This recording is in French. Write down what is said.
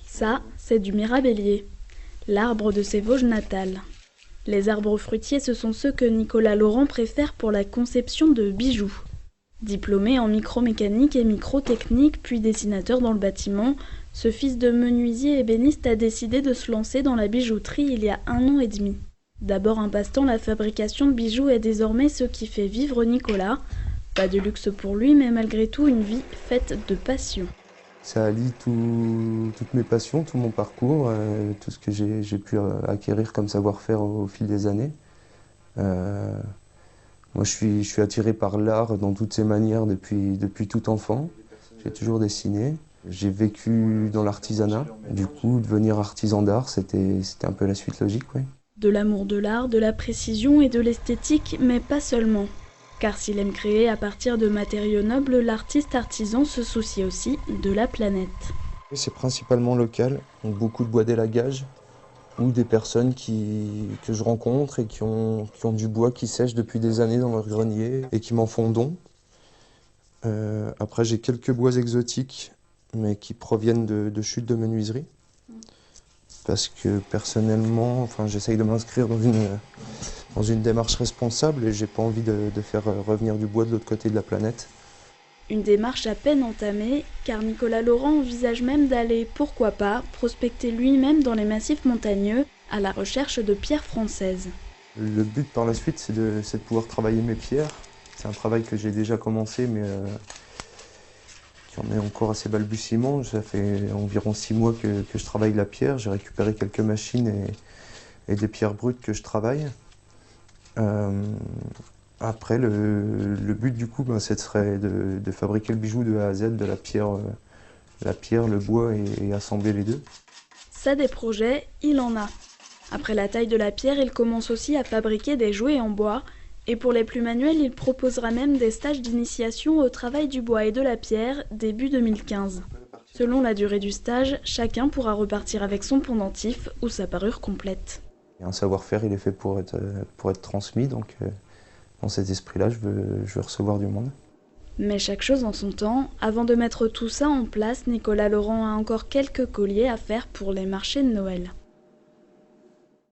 Ça, c'est du mirabellier, l'arbre de ses Vosges natales. Les arbres fruitiers, ce sont ceux que Nicolas Laurent préfère pour la conception de bijoux. Diplômé en micromécanique et microtechnique, puis dessinateur dans le bâtiment, ce fils de menuisier ébéniste a décidé de se lancer dans la bijouterie il y a 1 an et demi. D'abord un passe-temps, la fabrication de bijoux est désormais ce qui fait vivre Nicolas. Pas de luxe pour lui, mais malgré tout une vie faite de passion. Ça allie toutes mes passions, tout mon parcours, tout ce que j'ai pu acquérir comme savoir-faire au fil des années. Moi, je suis attiré par l'art dans toutes ses manières depuis tout enfant. J'ai toujours dessiné. J'ai vécu dans l'artisanat. Du coup, devenir artisan d'art, c'était un peu la suite logique, oui. De l'amour de l'art, de la précision et de l'esthétique, mais pas seulement. Car s'il aime créer à partir de matériaux nobles, l'artiste artisan se soucie aussi de la planète. C'est principalement local, donc beaucoup de bois d'élagage ou des personnes que je rencontre et qui ont du bois qui sèche depuis des années dans leur grenier et qui m'en font don. Après, j'ai quelques bois exotiques, mais qui proviennent de chutes de menuiserie. Parce que personnellement, j'essaye de m'inscrire dans une démarche responsable et j'ai pas envie de faire revenir du bois de l'autre côté de la planète. Une démarche à peine entamée, car Nicolas Laurent envisage même d'aller, pourquoi pas, prospecter lui-même dans les massifs montagneux à la recherche de pierres françaises. Le but par la suite, c'est de pouvoir travailler mes pierres. C'est un travail que j'ai déjà commencé, mais qui en est encore assez balbutiement. Ça fait environ 6 mois que je travaille la pierre. J'ai récupéré quelques machines et des pierres brutes que je travaille. Après, le but du coup, ce serait de fabriquer le bijou de A à Z, de la pierre, le bois et assembler les deux. Ça, des projets, il en a. Après la taille de la pierre, il commence aussi à fabriquer des jouets en bois. Et pour les plus manuels, il proposera même des stages d'initiation au travail du bois et de la pierre début 2015. Selon la durée du stage, chacun pourra repartir avec son pendentif ou sa parure complète. Un savoir-faire, il est fait pour être transmis, donc dans cet esprit-là, je veux recevoir du monde. Mais chaque chose en son temps, avant de mettre tout ça en place, Nicolas Laurent a encore quelques colliers à faire pour les marchés de Noël.